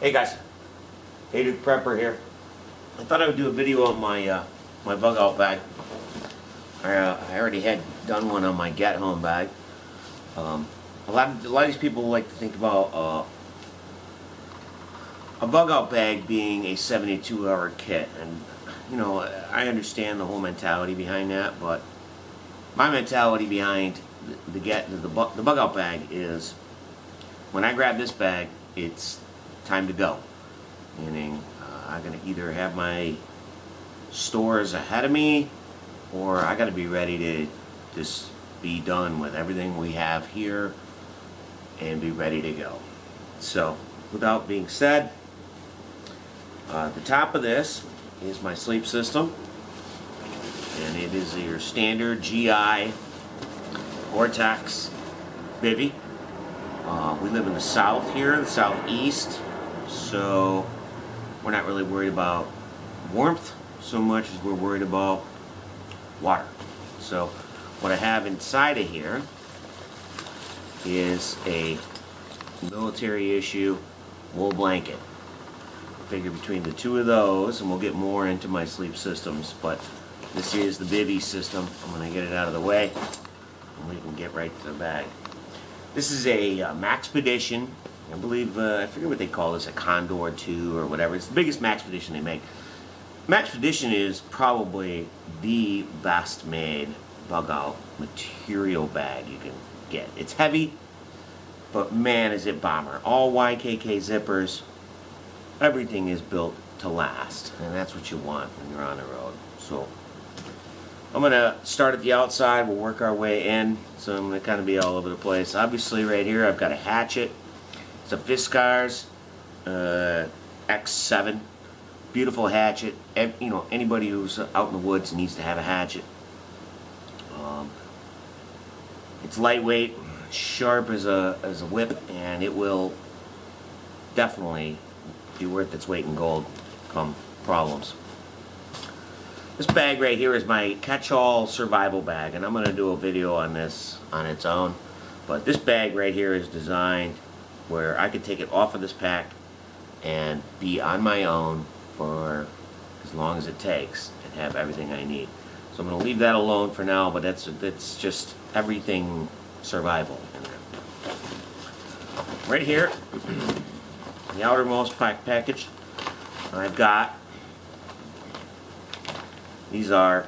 Hey guys, Hey Duke Prepper here. I thought I would do a video on my my Bugout bag. I already had done one on my Get Home bag. A lot of these people like to think about a Bugout bag being a 72-hour kit, and you know, I understand the whole mentality behind that, but my mentality behind the Bugout bag is when I grab this bag, it's time to go. Meaning, I'm gonna either have my stores ahead of me, or I gotta be ready to just be done with everything we have here and be ready to go. So, without being said, the top of this is my sleep system, and it is your standard GI Vortex bivy. We live in the south here, the southeast, so we're not really worried about warmth so much as we're worried about water. So what I have inside of here is a military issue wool blanket. I figure between the two of those, and we'll get more into my sleep systems, but this is the bivy system. I'm going to get it out of the way and we can get right to the bag. This is a Maxpedition. I believe, I forget what they call this, a Condor 2 or whatever. It's the biggest Maxpedition they make. Maxpedition is probably the best made Bugout material bag you can get. It's heavy, but man is it bomber. All YKK zippers. Everything is built to last, and that's what you want when you're on the road. So I'm going to start at the outside, we'll work our way in, so I'm going to kind of be all over the place. Obviously right here I've got a hatchet. It's a Fiskars X7. Beautiful hatchet. You know, anybody who's out in the woods needs to have a hatchet. It's lightweight, sharp as a whip, and it will definitely be worth its weight in gold come problems. This bag right here is my catch-all survival bag, and I'm going to do a video on this on its own. But this bag right here is designed where I could take it off of this pack and be on my own for as long as it takes and have everything I need. So I'm going to leave that alone for now, but that's just everything survival in there. Right here, the outermost package, I've got, these are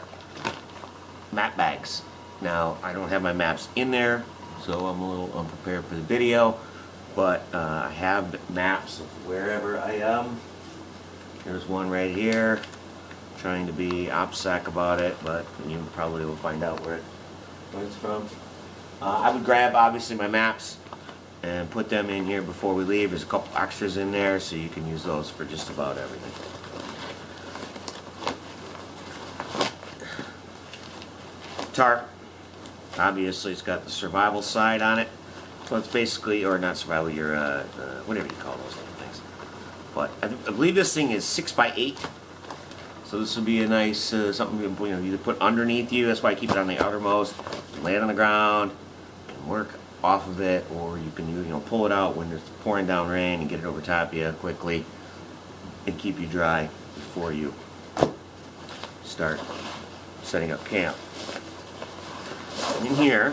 map bags. Now, I don't have my maps in there, so I'm a little unprepared for the video, but I have maps of wherever I am. There's one right here. I'm trying to be OPSEC about it, but you probably will find out where it's from. I would grab, obviously, my maps and put them in here before we leave. There's a couple extras in there, so you can use those for just about everything. Tarp. Obviously, it's got the survival side on it. So it's basically, or not survival, your whatever you call those things. But I believe this thing is 6x8. So this would be a nice something you know, either put underneath you. That's why I keep it on the outermost. Lay it on the ground, you can work off of it, or you can pull it out when it's pouring down rain and get it over top of you quickly and keep you dry before you start setting up camp. In here,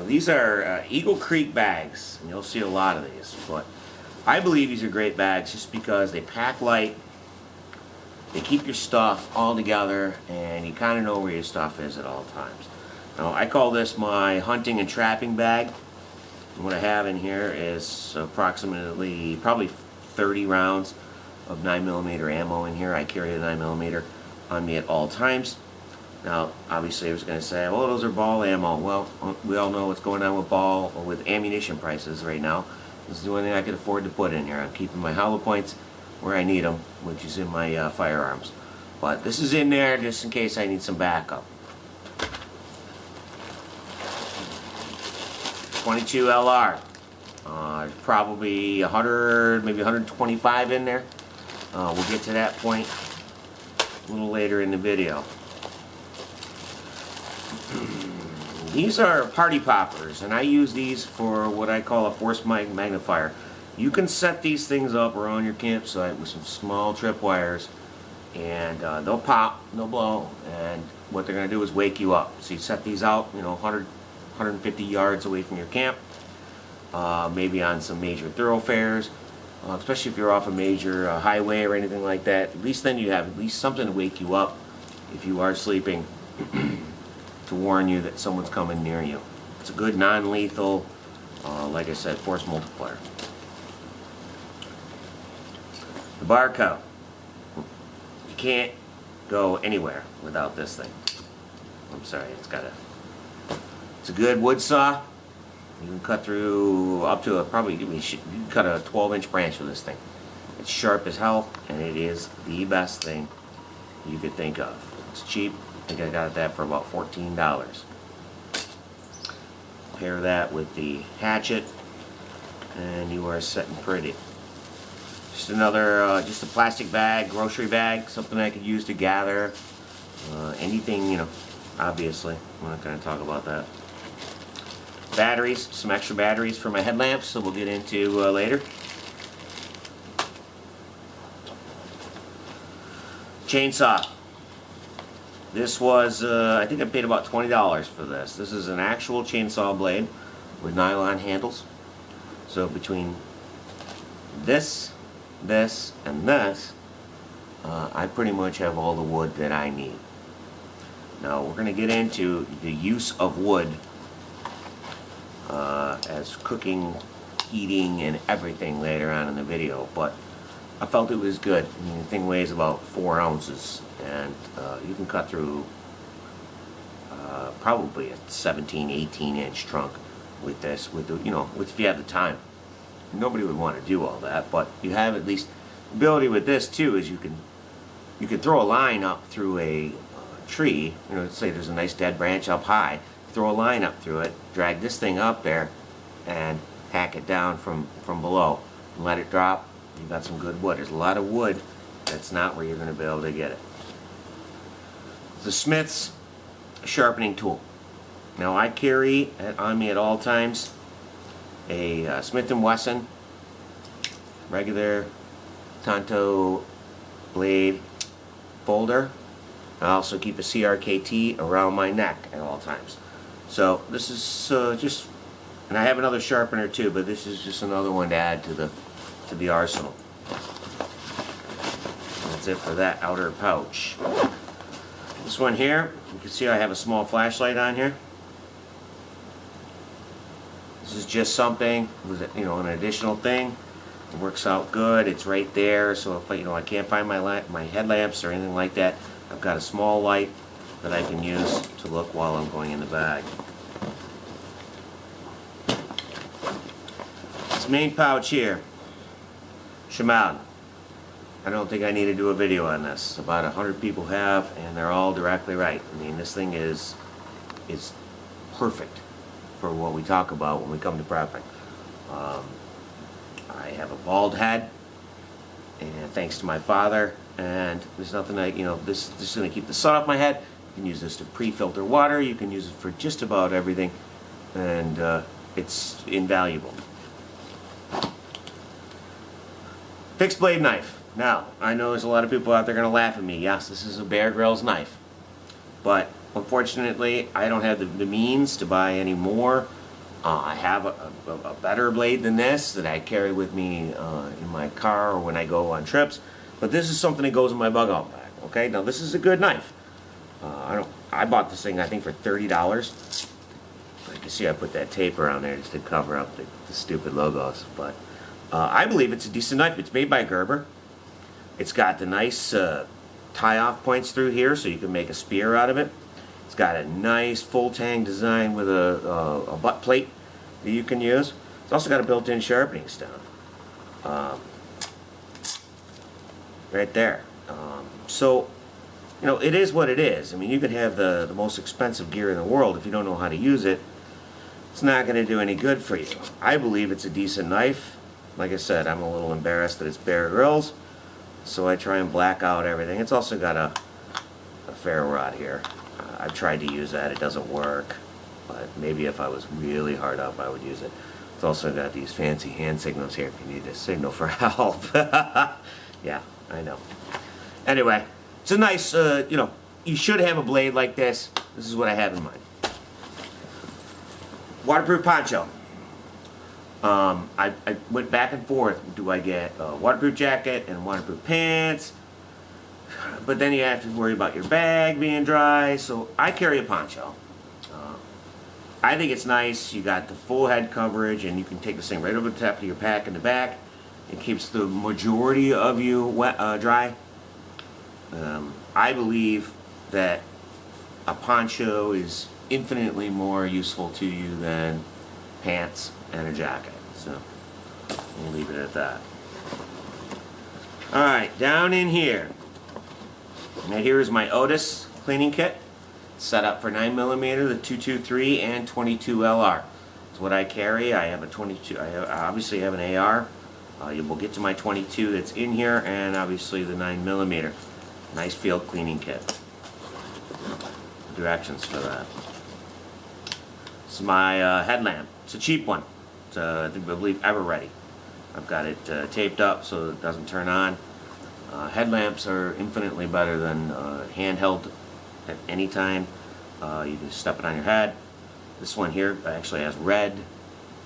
these are Eagle Creek bags, and you'll see a lot of these, but I believe these are great bags just because they pack light, they keep your stuff all together, and you kind of know where your stuff is at all times. Now, I call this my hunting and trapping bag, and what I have in here is approximately probably 30 rounds of 9mm ammo in here. I carry a 9mm on me at all times. Now, obviously, I was going to say, well, those are ball ammo. Well, we all know what's going on with ammunition prices right now. This is the only thing I could afford to put in here. I'm keeping my hollow points where I need them, which is in my firearms. But this is in there just in case I need some backup. 22 LR. Probably 100, maybe 125 in there. We'll get to that point a little later in the video. These are party poppers, and I use these for what I call a force magnifier. You can set these things up around your campsite with some small trip wires, and they'll pop, they'll blow, and what they're going to do is wake you up. So you set these out, 150 yards away from your camp, maybe on some major thoroughfares, especially if you're off a major highway or anything like that. At least then you have at least something to wake you up if you are sleeping to warn you that someone's coming near you. It's a good non-lethal, like I said, force multiplier. The bar cow. You can't go anywhere without this thing. I'm sorry, it's a good wood saw. You can cut through up to you can cut a 12-inch branch with this thing. It's sharp as hell, and it is the best thing you could think of. It's cheap. I think I got that for about $14. Pair that with the hatchet, and you are setting pretty. Just another, just a plastic bag, grocery bag, something I could use to gather anything, obviously. I'm not going to talk about that. Batteries, some extra batteries for my headlamps that we'll get into later. Chainsaw. This was, I think I paid about $20 for this. This is an actual chainsaw blade with nylon handles. So between this, and this, I pretty much have all the wood that I need. Now we're going to get into the use of wood as cooking, heating, and everything later on in the video, but I felt it was good. I mean, the thing weighs about 4 ounces, and you can cut through probably a 17, 18-inch trunk with this, if you have the time. Nobody would want to do all that, but you have at least ability with this too, is you can throw a line up through a tree. Let's say there's a nice dead branch up high. Throw a line up through it, drag this thing up there, and hack it down from below, and let it drop. You've got some good wood. There's a lot of wood that's not where you're going to be able to get it. The Smith's sharpening tool. Now I carry on me at all times a Smith & Wesson regular Tonto blade folder. I also keep a CRKT around my neck at all times. So this is just, and I have another sharpener too, but this is just another one to add to the arsenal. That's it for that outer pouch. This one here, you can see I have a small flashlight on here. This is just something, an additional thing. It works out good. It's right there, so if I can't find my headlamps or anything like that, I've got a small light that I can use to look while I'm going in the bag. This main pouch here, Shimano. I don't think I need to do a video on this. About 100 people have, and they're all directly right. I mean, this thing is perfect for what we talk about when we come to prepping. I have a bald head, and thanks to my father, and there's nothing this is going to keep the sun off my head. You can use this to pre-filter water. You can use it for just about everything, and it's invaluable. Fixed blade knife. Now, I know there's a lot of people out there going to laugh at me. Yes, this is a Bear Grylls knife, but unfortunately, I don't have the means to buy any more. I have a better blade than this that I carry with me in my car or when I go on trips. But this is something that goes in my bug-out bag. Okay, now this is a good knife. I bought this thing I think for $30. You can see I put that tape around there just to cover up the stupid logos. But I believe it's a decent knife. It's made by Gerber. It's got the nice tie-off points through here, so you can make a spear out of it. It's got a nice full tang design with a butt plate that you can use. It's also got a built-in sharpening stone. Right there. So, it is what it is. I mean, you could have the most expensive gear in the world. If you don't know how to use it, it's not going to do any good for you. I believe it's a decent knife. Like I said, I'm a little embarrassed that it's Bear Grylls, so I try and black out everything. It's also got a ferro rod here. I've tried to use that. It doesn't work, but maybe if I was really hard up, I would use it. It's also got these fancy hand signals here if you need a signal for help. Yeah, I know. Anyway, it's a nice, you know, you should have a blade like this. This is what I have in mind. Waterproof poncho. I went back and forth. Do I get a waterproof jacket and waterproof pants? But then you have to worry about your bag being dry, so I carry a poncho. I think it's nice. You got the full head coverage, and you can take this thing right over the top of your pack in the back. It keeps the majority of you wet, dry. I believe that a poncho is infinitely more useful to you than pants and a jacket. So we'll leave it at that. Alright, down in here. Now here is my Otis cleaning kit. Set up for 9mm, the 223 and 22 LR. That's what I carry. I have a 22. I obviously have an AR. We'll get to my 22 that's in here, and obviously the 9mm. Nice field cleaning kit. Directions for that. It's my headlamp. It's a cheap one. It's I believe Ever Ready. I've got it taped up so it doesn't turn on. Headlamps are infinitely better than handheld at any time. You can step it on your head. This one here actually has red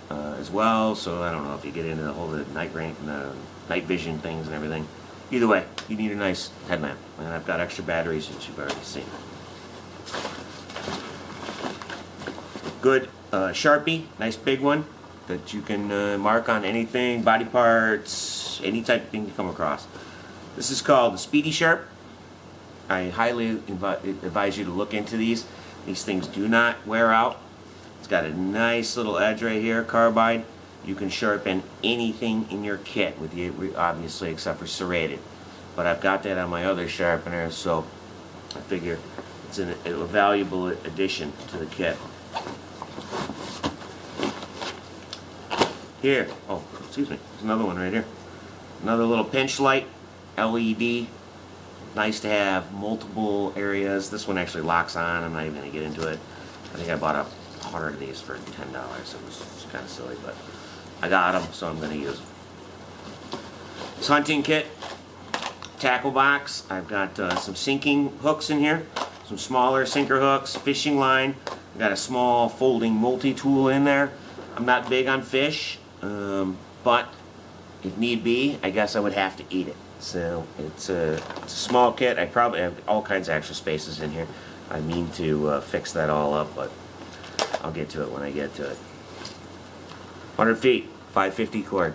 as well, so I don't know if you get into the whole night vision things and everything. Either way, you need a nice headlamp, and I've got extra batteries that you've already seen. Good Sharpie, nice big one that you can mark on anything, body parts, any type of thing you come across. This is called the Speedy Sharp. I highly advise you to look into these. These things do not wear out. It's got a nice little edge right here, carbide. You can sharpen anything in your kit with you, obviously, except for serrated. But I've got that on my other sharpener, so I figure it's a valuable addition to the kit. Here, oh, excuse me, there's another one right here. Another little pinch light, LED. Nice to have multiple areas. This one actually locks on. I'm not even going to get into it. I think I bought 100 of these for $10. It was kind of silly, but I got them, so I'm going to use them. This hunting kit, tackle box. I've got some sinking hooks in here, some smaller sinker hooks, fishing line. I've got a small folding multi-tool in there. I'm not big on fish, but if need be, I guess I would have to eat it. So it's a small kit. I probably have all kinds of extra spaces in here. I mean to fix that all up, but I'll get to it when I get to it. 100 feet, 550 cord.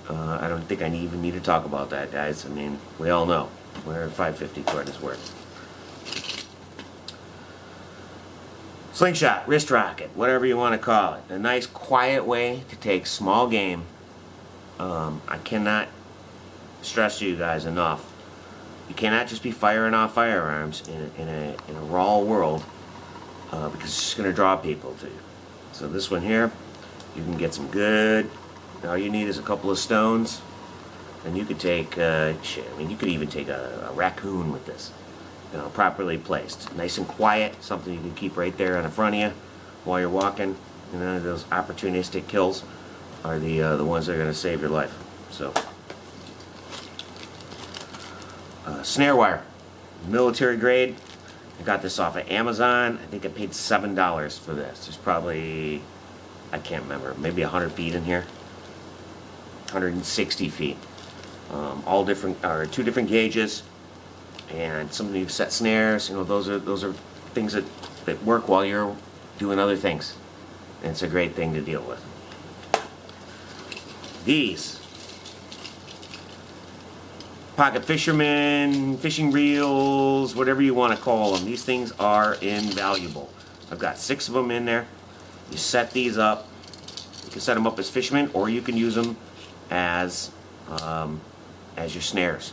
I don't think I even need to talk about that, guys. I mean, we all know where 550 cord is worth. Slingshot, wrist rocket, whatever you want to call it. A nice, quiet way to take small game. I cannot stress to you guys enough. You cannot just be firing off firearms in a raw world because it's just going to draw people to you. So this one here, you can get some good. All you need is a couple of stones, and you could take. Shit, I mean, you could even take a raccoon with this. You know, properly placed, nice and quiet. Something you can keep right there on the front of you while you're walking. You know, those opportunistic kills are the ones that are going to save your life. So. Snare wire, military grade. I got this off of Amazon. I think I paid $7 for this. There's probably, I can't remember, maybe 100 feet in here. 160 feet. All different, or 2 different gauges, and some of you set snares. You know, those are things that work while you're doing other things. And it's a great thing to deal with. These. Pocket Fisherman, fishing reels, whatever you want to call them. These things are invaluable. I've got 6 of them in there. You set these up. You can set them up as Fisherman, or you can use them as your snares.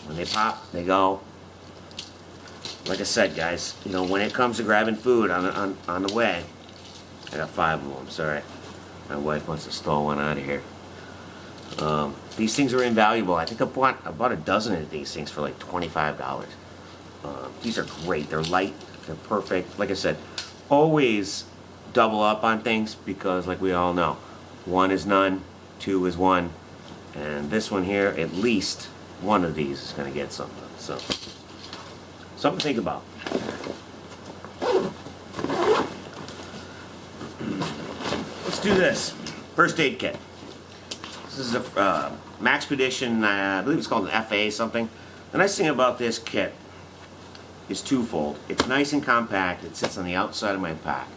When they pop, they go. Like I said, guys, you know, when it comes to grabbing food on the way, I got 5 of them. Sorry, my wife must have stole one out of here. These things are invaluable. I think I bought a dozen of these things for like $25. These are great. They're light. They're perfect. Like I said, always double up on things because, like we all know, 1 is none, 2 is 1, and this one here, at least one of these is going to get something. So, something to think about. Let's do this. First aid kit. This is a Maxpedition, I believe it's called an FA something. The nice thing about this kit is twofold. It's nice and compact. It sits on the outside of my pack.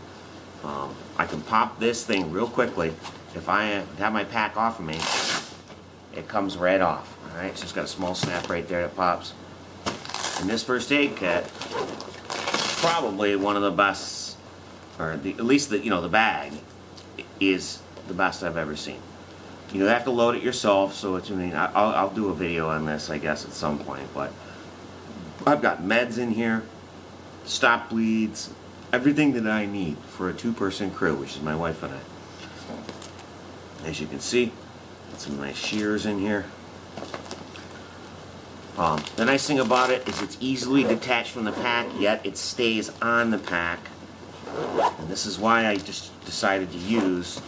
I can pop this thing real quickly. If I have my pack off of me, it comes right off. Alright, it's just got a small snap right there that pops. And this first aid kit, probably one of the best, or at least the bag is the best I've ever seen. You have to load it yourself, so it's, I'll do a video on this, I guess, at some point, but I've got meds in here, stop bleeds, everything that I need for a 2-person crew, which is my wife and I. As you can see, got some nice shears in here. The nice thing about it is it's easily detached from the pack, yet it stays on the pack. And this is why I just decided to use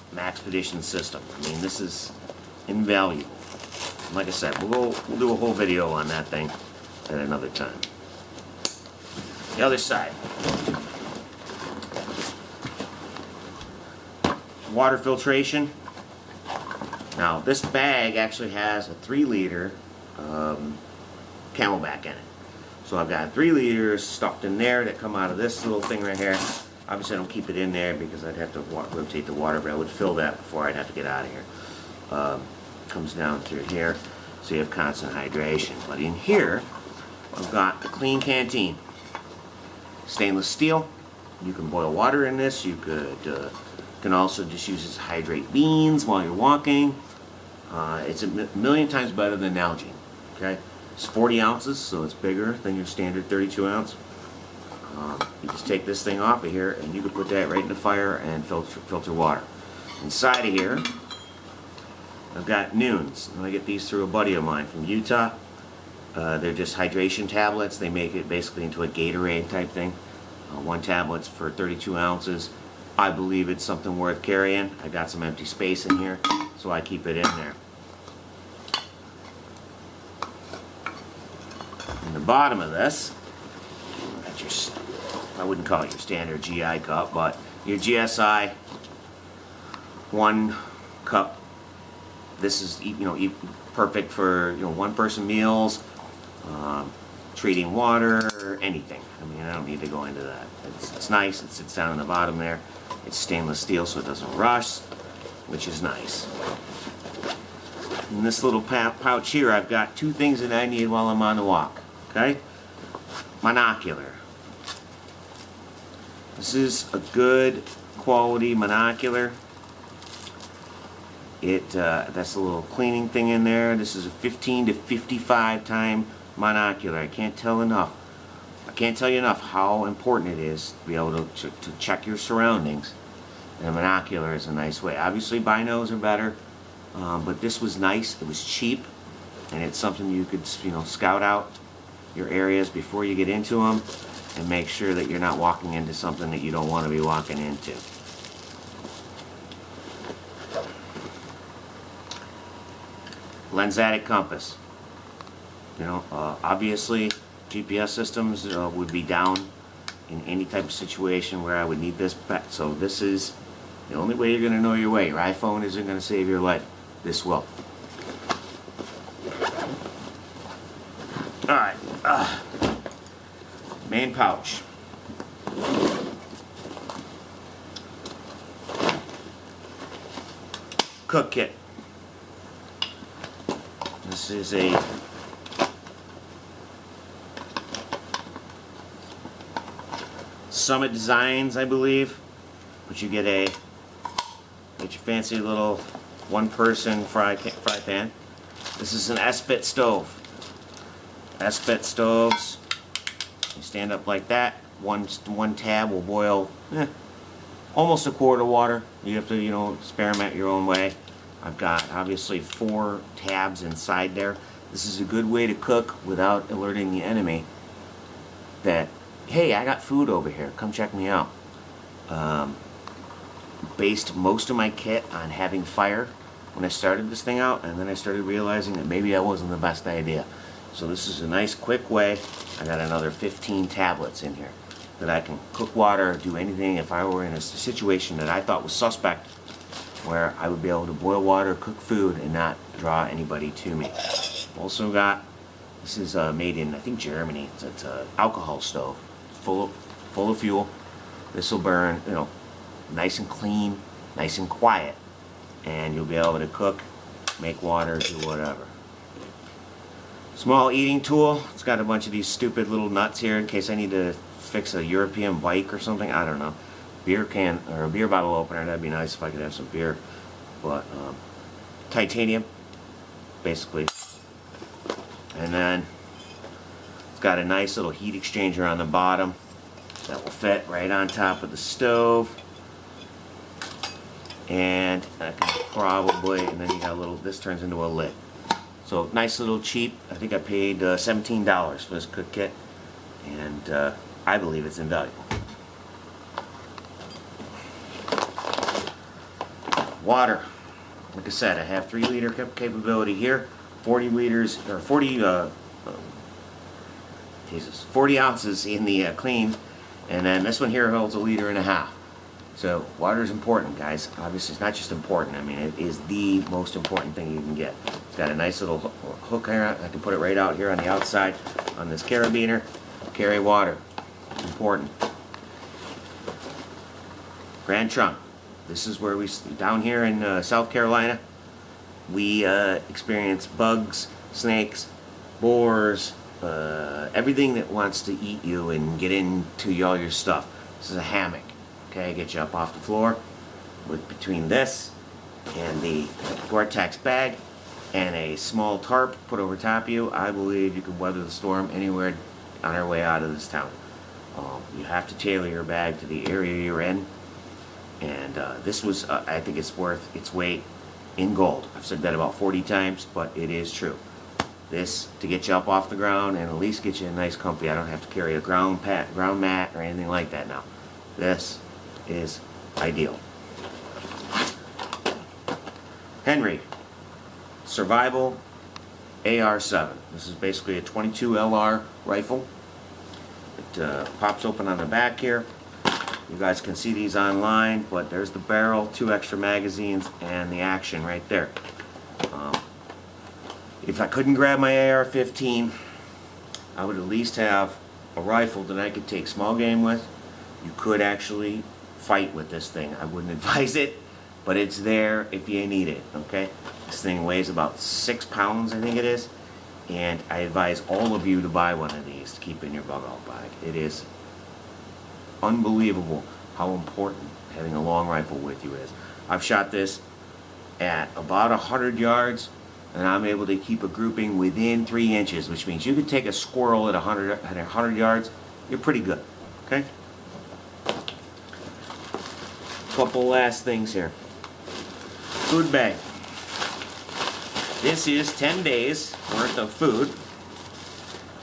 the Maxpedition system. I mean, this is invaluable. Like I said, we'll do a whole video on that thing at another time. The other side. Water filtration. Now, this bag actually has a 3-liter Camelback in it. So I've got 3 liters stuffed in there that come out of this little thing right here. Obviously I don't keep it in there because I'd have to rotate the water, but I would fill that before I'd have to get out of here. Comes down through here, so you have constant hydration. But in here, I've got a clean canteen. Stainless steel. You can boil water in this. You can also just use this to hydrate beans while you're walking. It's a million times better than Nalgene. Okay, it's 40 ounces, so it's bigger than your standard 32 ounce. You just take this thing off of here, and you can put that right in the fire and filter water. Inside of here, I've got Nunes. I get these through a buddy of mine from Utah. They're just hydration tablets. They make it basically into a Gatorade type thing. 1 tablet's for 32 ounces. I believe it's something worth carrying. I got some empty space in here, so I keep it in there. In the bottom of this, got your, I wouldn't call it your standard GI cup, but your GSI 1 cup. This is perfect for 1-person meals, treating water, anything. I mean, I don't need to go into that. It's nice. It sits down in the bottom there. It's stainless steel, so it doesn't rust, which is nice. In this little pouch here, I've got 2 things that I need while I'm on the walk. Okay? Monocular. This is a good quality monocular. That's a little cleaning thing in there. This is a 15 to 55 time monocular. I can't tell you enough how important it is to be able to check your surroundings. And a monocular is a nice way. Obviously binos are better, but this was nice. It was cheap, and it's something you could scout out your areas before you get into them, and make sure that you're not walking into something that you don't want to be walking into. Lensatic compass. Obviously GPS systems would be down in any type of situation where I would need this. So this is the only way you're going to know your way. Your iPhone isn't going to save your life. This will. Alright. Main pouch. Cook kit. This is a Summit Designs, I believe, but you get your fancy little 1-person fry pan. This is an S-bit stove. S-bit stoves, you stand up like that. One tab will boil almost a quart of water. You have to experiment your own way. I've got obviously 4 tabs inside there. This is a good way to cook without alerting the enemy that, hey, I got food over here, come check me out. based most of my kit on having fire when I started this thing out, and then I started realizing that maybe that wasn't the best idea. So this is a nice quick way. I got another 15 tablets in here that I can cook water, do anything. If I were in a situation that I thought was suspect, where I would be able to boil water, cook food, and not draw anybody to me. Also got, this is made in, I think, Germany. It's an alcohol stove, full of fuel. This will burn, you know, nice and clean, nice and quiet, and you'll be able to cook, make water, do whatever. Small eating tool. It's got a bunch of these stupid little nuts here in case I need to fix a European bike or something. I don't know. Beer can or a beer bottle opener. That'd be nice if I could have some beer. But titanium, basically. And then it's got a nice little heat exchanger on the bottom that will fit right on top of the stove. And I can probably, and then you got a little, this turns into a lid. So nice little cheap. I think I paid $17 for this cook kit, and I believe it's invaluable. Water. Like I said, I have 3-liter capability here. 40 liters or 40 ounces in the clean, and then this one here holds 1.5 liters. So water is important, guys. Obviously, it's not just important. I mean, it is the most important thing you can get. It's got a nice little hook here. I can put it right out here on the outside on this carabiner. Carry water. Important. Grand trunk. This is where we, down here in South Carolina, we experience bugs, snakes, boars, everything that wants to eat you and get into all your stuff. This is a hammock. Okay, get you up off the floor with between this and the Gore-Tex bag and a small tarp put over top of you. I believe you can weather the storm anywhere on our way out of this town. You have to tailor your bag to the area you're in, and this was, I think it's worth its weight in gold. I've said that about 40 times, but it is true. This to get you up off the ground and at least get you a nice comfy. I don't have to carry a ground mat or anything like that now. This is ideal. Henry Survival AR-7. This is basically a 22 LR rifle. It pops open on the back here. You guys can see these online, but there's the barrel, 2 extra magazines, and the action right there. If I couldn't grab my AR-15, I would at least have a rifle that I could take small game with. You could actually fight with this thing. I wouldn't advise it, but it's there if you need it, okay? This thing weighs about 6 pounds, I think it is, and I advise all of you to buy one of these to keep in your Bugout bag. It is unbelievable how important having a long rifle with you is. I've shot this at about 100 yards, and I'm able to keep a grouping within 3 inches, which means you could take a squirrel at 100 yards, you're pretty good, okay? Couple last things here. Food bag. This is 10 days worth of food.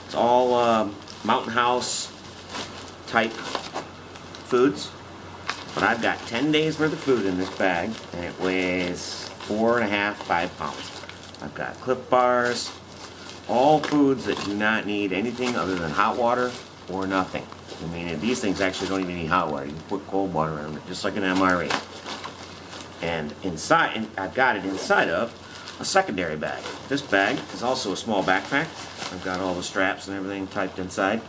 It's all Mountain House type foods, but I've got 10 days worth of food in this bag, and it weighs 4.5, 5 pounds. I've got Clif Bars, all foods that do not need anything other than hot water or nothing. I mean, these things actually don't even need hot water. You can put cold water in it, just like an MRE. And inside, and I've got it inside of a secondary bag. This bag is also a small backpack. I've got all the straps and everything typed inside.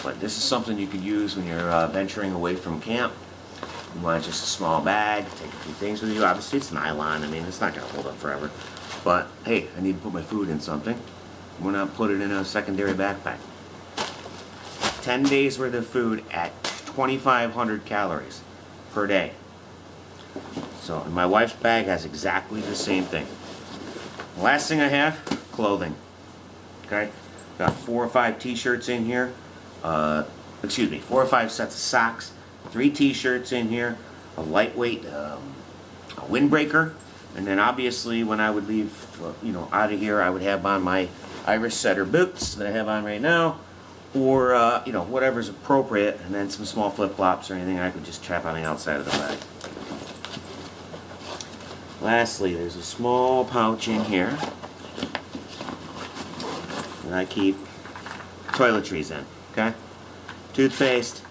But this is something you could use when you're venturing away from camp. You want just a small bag, take a few things with you. Obviously, it's nylon. I mean, it's not going to hold up forever. But, hey, I need to put my food in something. Why not put it in a secondary backpack? 10 days worth of food at 2,500 calories per day. So, and my wife's bag has exactly the same thing. The last thing I have, clothing. Okay, got 4 or 5 t-shirts in here. 4 or 5 sets of socks, 3 t-shirts in here, a lightweight a windbreaker, and then obviously when I would leave, out of here, I would have on my Irish setter boots that I have on right now, or whatever's appropriate, and then some small flip-flops or anything I could just trap on the outside of the bag. Lastly, there's a small pouch in here that I keep toiletries in, okay? Toothpaste,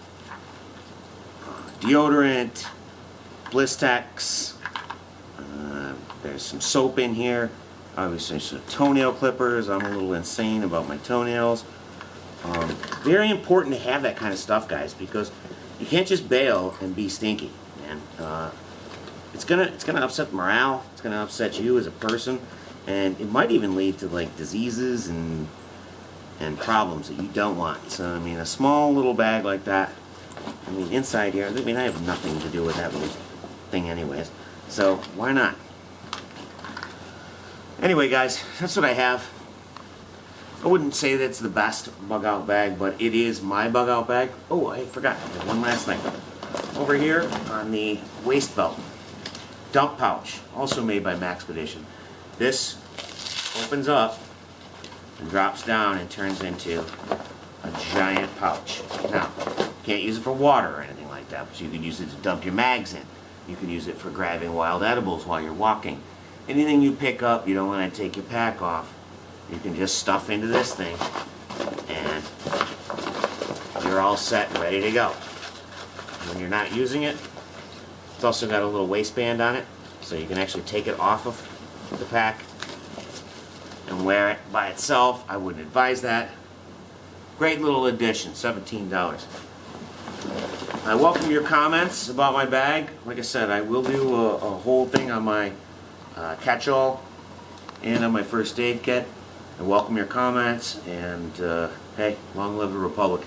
deodorant, Blistex, there's some soap in here, obviously some toenail clippers. I'm a little insane about my toenails. Very important to have that kind of stuff, guys, because you can't just bail and be stinky, man. It's gonna upset morale. It's gonna upset you as a person, and it might even lead to like diseases and problems that you don't want. So I mean, a small little bag like that. I mean, inside here. I mean, I have nothing to do with that little thing, anyways. So why not? Anyway, guys, that's what I have. I wouldn't say that's the best bug out bag, but it is my bug out bag. Oh, I forgot one last thing. Over here on the waist belt, dump pouch, also made by Maxpedition. This opens up and drops down and turns into a giant pouch. Now, you can't use it for water or anything like that, but you can use it to dump your mags in. You can use it for grabbing wild edibles while you're walking. Anything you pick up, you don't want to take your pack off, you can just stuff into this thing and you're all set and ready to go. When you're not using it, it's also got a little waistband on it, so you can actually take it off of the pack and wear it by itself. I wouldn't advise that. Great little addition, $17. I welcome your comments about my bag. Like I said, I will do a whole thing on my catch-all and on my first aid kit. I welcome your comments, and hey, long live the Republic.